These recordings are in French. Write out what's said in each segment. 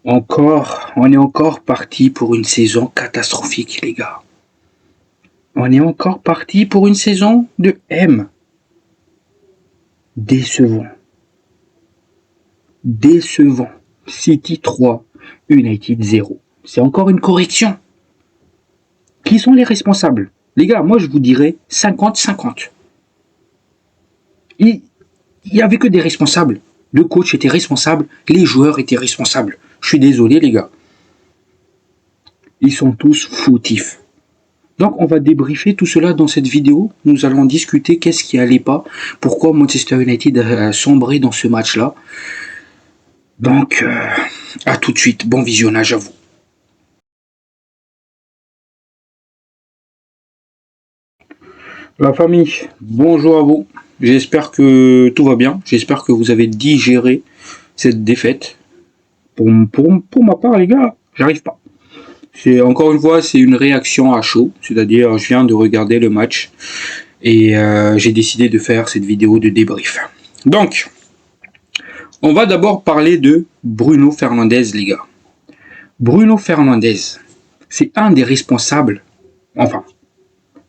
On est encore parti pour une saison catastrophique, les gars. On est encore parti pour une saison de M. Décevant. Décevant. City 3, United 0. C'est encore une correction. Qui sont les responsables? Les gars, moi je vous dirais 50-50. Il n'y avait que des responsables. Le coach était responsable, les joueurs étaient responsables. Je suis désolé, les gars. Ils sont tous fautifs. Donc on va débriefer tout cela dans cette vidéo. Nous allons discuter qu'est-ce qui allait pas, pourquoi Manchester United a sombré dans ce match-là. Donc, à tout de suite. Bon visionnage à vous. La famille, bonjour à vous. J'espère que tout va bien. J'espère que vous avez digéré cette défaite. Pour ma part, les gars, j'arrive pas. Encore une fois, c'est une réaction à chaud. C'est-à-dire, je viens de regarder le match et j'ai décidé de faire cette vidéo de débrief. Donc, on va d'abord parler de Bruno Fernandes, les gars. Bruno Fernandes, c'est un des responsables. Enfin,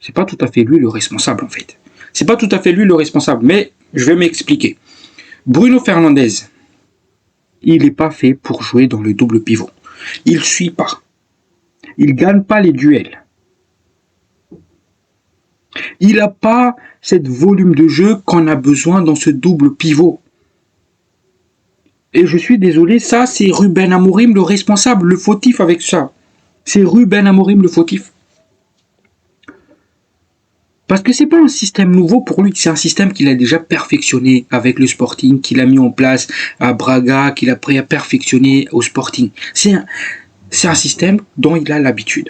c'est pas tout à fait lui le responsable, en fait. C'est pas tout à fait lui le responsable, mais je vais m'expliquer. Bruno Fernandes, il n'est pas fait pour jouer dans le double pivot. Il suit pas. Il gagne pas les duels. Il n'a pas cette volume de jeu qu'on a besoin dans ce double pivot. Et je suis désolé, ça c'est Ruben Amorim le responsable, le fautif avec ça. C'est Ruben Amorim le fautif. Parce que c'est pas un système nouveau pour lui, c'est un système qu'il a déjà perfectionné avec le Sporting, qu'il a mis en place à Braga, qu'il a perfectionné au Sporting. C'est un système dont il a l'habitude.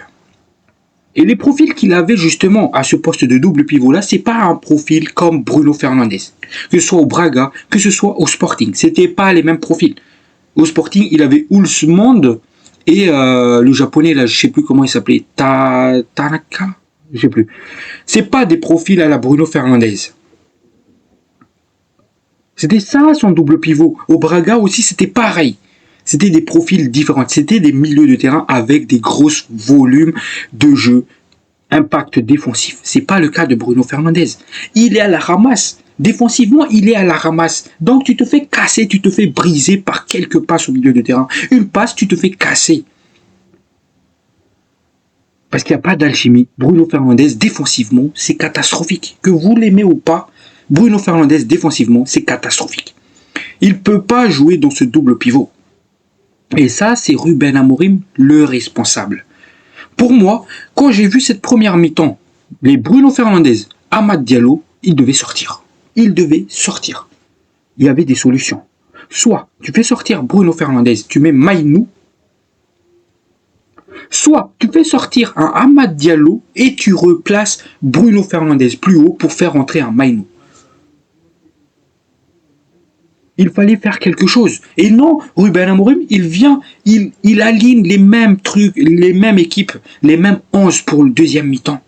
Et les profils qu'il avait justement à ce poste de double pivot là, c'est pas un profil comme Bruno Fernandes. Que ce soit au Braga, que ce soit au Sporting. C'était pas les mêmes profils. Au Sporting, il avait Ulsmond et le japonais là, je sais plus comment il s'appelait, Tanaka, je sais plus. C'est pas des profils à la Bruno Fernandes. C'était ça son double pivot. Au Braga aussi, c'était pareil. C'était des profils différents. C'était des milieux de terrain avec des gros volumes de jeu, impact défensif. C'est pas le cas de Bruno Fernandes. Il est à la ramasse. Défensivement, il est à la ramasse. Donc tu te fais casser, tu te fais briser par quelques passes au milieu de terrain. Une passe, tu te fais casser. Parce qu'il n'y a pas d'alchimie. Bruno Fernandes, défensivement, c'est catastrophique. Que vous l'aimez ou pas, Bruno Fernandes, défensivement, c'est catastrophique. Il ne peut pas jouer dans ce double pivot. Et ça, c'est Ruben Amorim, le responsable. Pour moi, quand j'ai vu cette première mi-temps, les Bruno Fernandes, Amad Diallo, ils devaient sortir. Ils devaient sortir. Il y avait des solutions. Soit tu fais sortir Bruno Fernandes, tu mets Mainou. Soit tu fais sortir un Amad Diallo et tu replaces Bruno Fernandes plus haut pour faire entrer un Mainou. Il fallait faire quelque chose. Et non, Ruben Amorim, il vient, il aligne les mêmes trucs, les mêmes équipes, les mêmes 11 pour le deuxième mi-temps.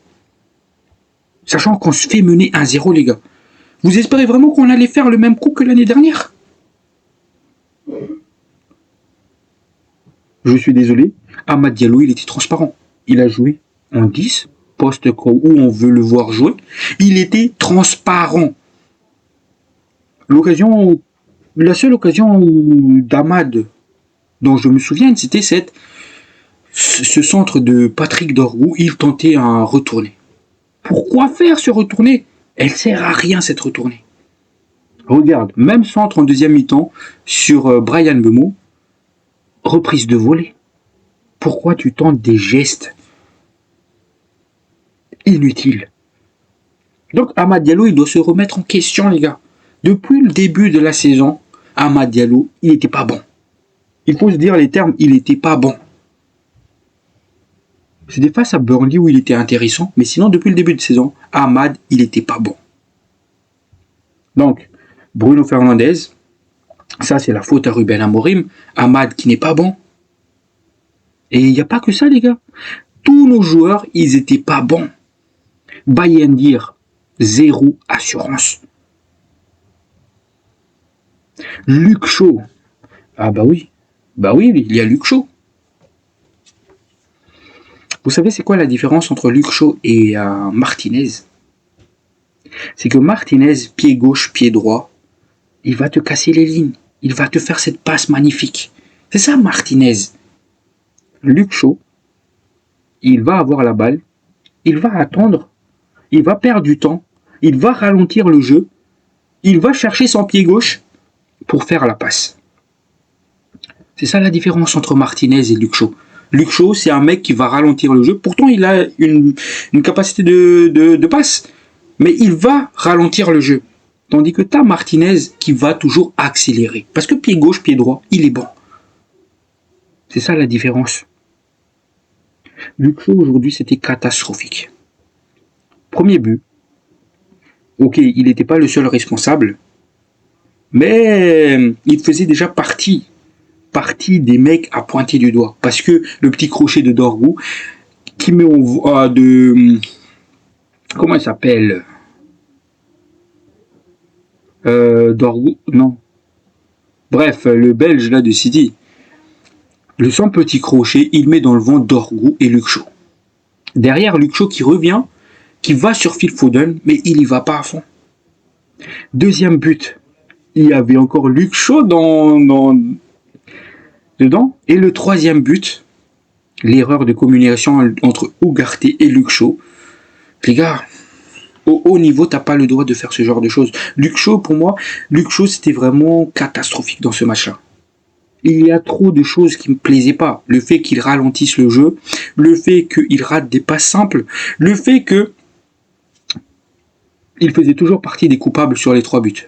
Sachant qu'on se fait mener 1-0, les gars. Vous espérez vraiment qu'on allait faire le même coup que l'année dernière? Je suis désolé, Amad Diallo, il était transparent. Il a joué en 10, poste où on veut le voir jouer. Il était transparent. La seule occasion d'Amad dont je me souviens, c'était ce centre de Patrick Dorgu où il tentait un retourné. Pourquoi faire ce retourné? Elle sert à rien cette retournée. Regarde, même centre en deuxième mi-temps sur Brian Mbeumo, reprise de volée. Pourquoi tu tentes des gestes inutiles? Donc Amad Diallo, il doit se remettre en question, les gars. Depuis le début de la saison, Amad Diallo, il n'était pas bon. Il faut se dire les termes, il n'était pas bon. C'était face à Burnley où il était intéressant, mais sinon, depuis le début de saison, Amad, il n'était pas bon. Donc, Bruno Fernandes, ça c'est la faute à Ruben Amorim. Amad qui n'est pas bon. Et il n'y a pas que ça, les gars. Tous nos joueurs, ils n'étaient pas bons. Bayendir, zéro assurance. Luke Shaw, ah bah oui, Bah oui, il y a Luke Shaw. Vous savez c'est quoi la différence entre Luke Shaw et Martinez? C'est que Martinez, pied gauche, pied droit, il va te casser les lignes. Il va te faire cette passe magnifique. C'est ça Martinez. Luke Shaw, il va avoir la balle, il va attendre, il va perdre du temps, il va ralentir le jeu, il va chercher son pied gauche pour faire la passe. C'est ça la différence entre Martinez et Luke Shaw. Luke Shaw, c'est un mec qui va ralentir le jeu. Pourtant, il a une capacité de passe, mais il va ralentir le jeu. Tandis que tu as Martinez qui va toujours accélérer. Parce que pied gauche, pied droit, il est bon. C'est ça la différence. Luke Shaw, aujourd'hui, c'était catastrophique. Premier but. Ok, il n'était pas le seul responsable, mais il faisait déjà partie des mecs à pointer du doigt. Parce que le petit crochet de Dorgu, qui met comment il s'appelle Dorgu, non. Bref, le Belge là de City, son petit crochet, il met dans le vent Dorgu et Luke Shaw. Derrière, Luke Shaw qui revient, qui va sur Phil Foden, mais il y va pas à fond. Deuxième but, il y avait encore Luke Shaw dedans. Et le troisième but, l'erreur de communication entre Ugarte et Luke Shaw. Les gars, au haut niveau, t'as pas le droit de faire ce genre de choses. Luke Shaw, pour moi, c'était vraiment catastrophique dans ce match-là. Il y a trop de choses qui me plaisaient pas. Le fait qu'il ralentisse le jeu, le fait qu'il rate des passes simples, le fait que il faisait toujours partie des coupables sur les 3 buts.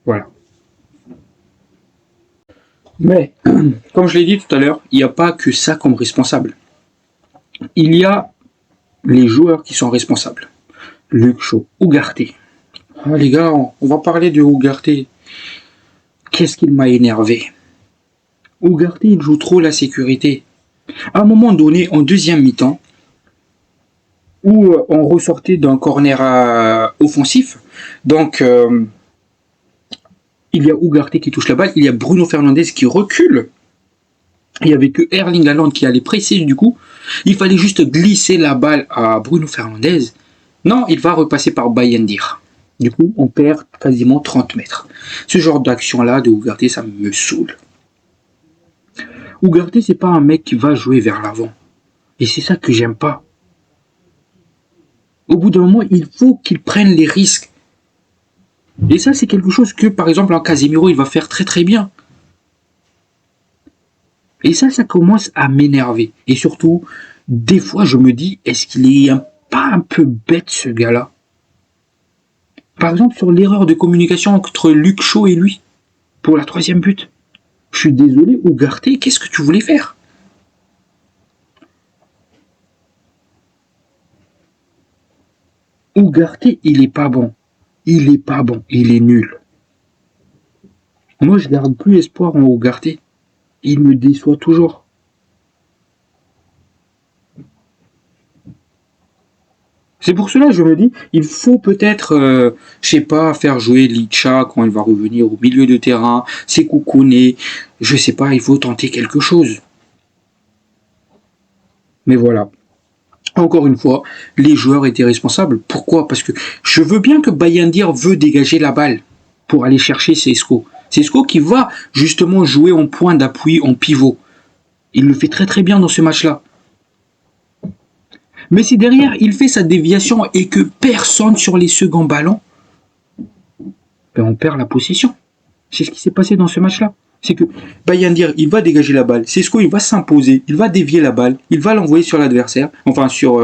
Voilà. Mais, comme je l'ai dit tout à l'heure, il n'y a pas que ça comme responsable. Il y a les joueurs qui sont responsables. Luke Shaw, Ugarte. Ah, les gars, on va parler de Ugarte. Qu'est-ce qu'il m'a énervé. Ugarte, il joue trop la sécurité. À un moment donné, en deuxième mi-temps, où on ressortait d'un corner offensif, donc il y a Ugarte qui touche la balle, il y a Bruno Fernandes qui recule. Il n'y avait que Erling Haaland qui allait presser du coup. Il fallait juste glisser la balle à Bruno Fernandes. Non, il va repasser par Bayendir. Du coup, on perd quasiment 30 mètres. Ce genre d'action-là de Ugarte, ça me saoule. Ugarte, c'est pas un mec qui va jouer vers l'avant. Et c'est ça que j'aime pas. Au bout d'un moment, il faut qu'il prenne les risques. Et ça, c'est quelque chose que, par exemple, en Casemiro, il va faire très très bien. Et ça commence à m'énerver. Et surtout, des fois, je me dis, est-ce qu'il est pas un peu bête, ce gars-là? Par exemple, sur l'erreur de communication entre Luke Shaw et lui, pour la 3e but. Je suis désolé, Ugarte, qu'est-ce que tu voulais faire? Ugarte, il est pas bon. Il est pas bon, il est nul. Moi, je garde plus espoir en Ugarte. Il me déçoit toujours. C'est pour cela que je me dis, il faut peut-être, je sais pas, faire jouer Licha quand il va revenir au milieu de terrain, Sékou Kouné, je sais pas, il faut tenter quelque chose. Mais voilà. Encore une fois, les joueurs étaient responsables. Pourquoi? Parce que je veux bien que Bayendir veut dégager la balle pour aller chercher Sesko. Sesko qui va justement jouer en point d'appui, en pivot. Il le fait très très bien dans ce match-là. Mais si derrière il fait sa déviation et que personne sur les seconds ballons, ben on perd la possession. C'est ce qui s'est passé dans ce match-là. C'est que Bayendir, il va dégager la balle. Sesko, il va s'imposer. Il va dévier la balle. Il va l'envoyer sur l'adversaire. Enfin, sur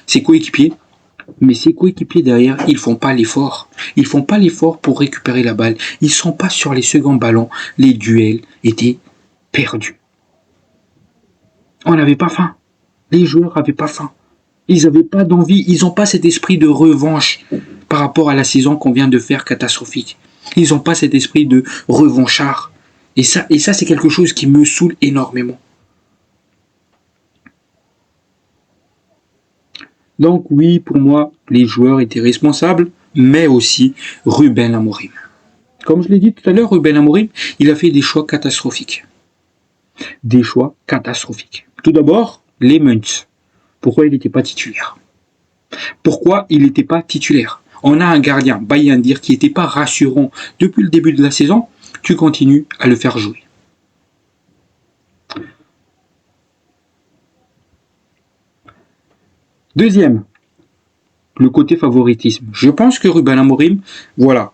ses coéquipiers. Mais ses coéquipiers derrière, ils font pas l'effort. Ils font pas l'effort pour récupérer la balle. Ils sont pas sur les seconds ballons. Les duels étaient perdus. On n'avait pas faim. Les joueurs n'avaient pas faim. Ils n'avaient pas d'envie. Ils n'ont pas cet esprit de revanche par rapport à la saison qu'on vient de faire catastrophique. Ils n'ont pas cet esprit de revanchard. Et ça, c'est quelque chose qui me saoule énormément. Donc oui, pour moi, les joueurs étaient responsables, mais aussi Ruben Amorim. Comme je l'ai dit tout à l'heure, Ruben Amorim, il a fait des choix catastrophiques. Des choix catastrophiques. Tout d'abord, les Muntz. Pourquoi il n'était pas titulaire? Pourquoi il n'était pas titulaire? On a un gardien, Bayandir, qui n'était pas rassurant depuis le début de la saison. Tu continues à le faire jouer. Deuxième, le côté favoritisme. Je pense que Ruben Amorim, voilà.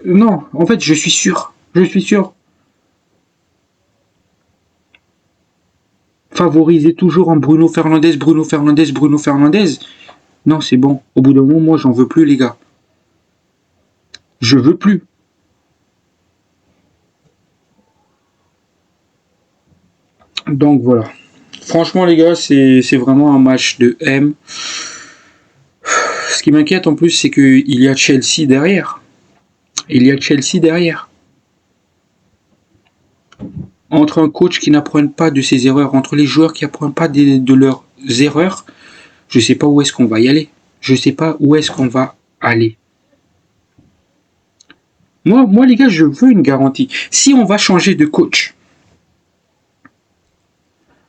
Non, en fait, je suis sûr. Favoriser toujours en Bruno Fernandes. Non, c'est bon. Au bout d'un moment, moi, j'en veux plus, les gars. Je veux plus. Donc voilà. Franchement, les gars, c'est vraiment un match de M. Ce qui m'inquiète en plus, c'est qu'il y a Chelsea derrière. Entre un coach qui n'apprenne pas de ses erreurs, entre les joueurs qui n'apprennent pas de leurs erreurs, je ne sais pas où est-ce qu'on va y aller. Moi, les gars, je veux une garantie. Si on va changer de coach,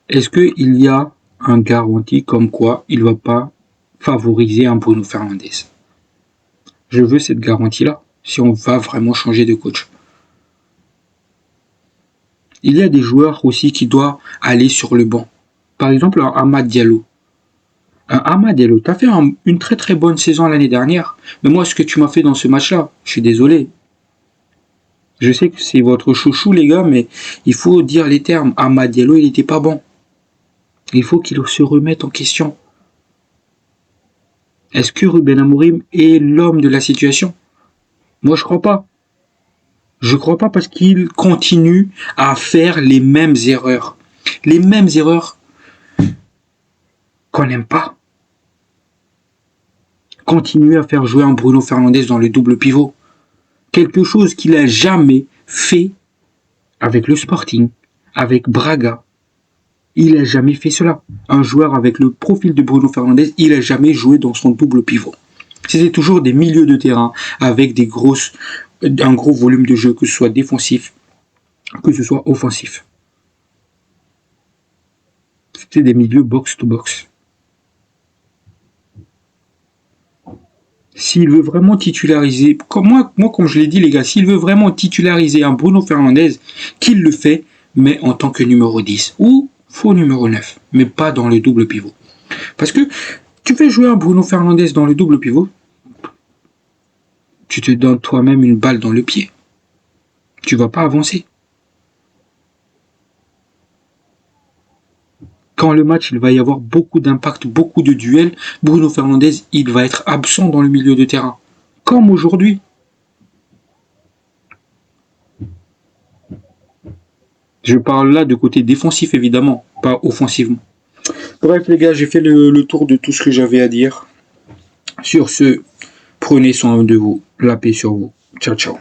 est-ce qu'il y a un garantie comme quoi il ne va pas favoriser un Bruno Fernandes? Je veux cette garantie-là, si on va vraiment changer de coach. Il y a des joueurs aussi qui doivent aller sur le banc. Par exemple, un Amad Diallo. Tu as fait une très très bonne saison l'année dernière. Mais moi, ce que tu m'as fait dans ce match-là, je suis désolé. Je sais que c'est votre chouchou, les gars, mais il faut dire les termes. Amad Diallo, il n'était pas bon. Il faut qu'il se remette en question. Est-ce que Ruben Amorim est l'homme de la situation? Moi, je crois pas. Je crois pas parce qu'il continue à faire les mêmes erreurs. Les mêmes erreurs qu'on n'aime pas. Continuer à faire jouer un Bruno Fernandes dans le double pivot. Quelque chose qu'il n'a jamais fait avec le Sporting, avec Braga. Il n'a jamais fait cela. Un joueur avec le profil de Bruno Fernandes, il n'a jamais joué dans son double pivot. C'était toujours des milieux de terrain avec un gros volume de jeu, que ce soit défensif, que ce soit offensif. C'était des milieux box-to-box. S'il veut vraiment titulariser, comme je l'ai dit les gars, s'il veut vraiment titulariser un Bruno Fernandes, qu'il le fait, mais en tant que numéro 10 ou faux numéro 9, mais pas dans le double pivot. Parce que tu fais jouer un Bruno Fernandes dans le double pivot, tu te donnes toi-même une balle dans le pied. Tu vas pas avancer. Quand le match, il va y avoir beaucoup d'impact, beaucoup de duels, Bruno Fernandes, il va être absent dans le milieu de terrain. Comme aujourd'hui. Je parle là de côté défensif, évidemment, pas offensivement. Bref, les gars, j'ai fait le tour de tout ce que j'avais à dire. Sur ce, prenez soin de vous. La paix sur vous. Ciao, ciao.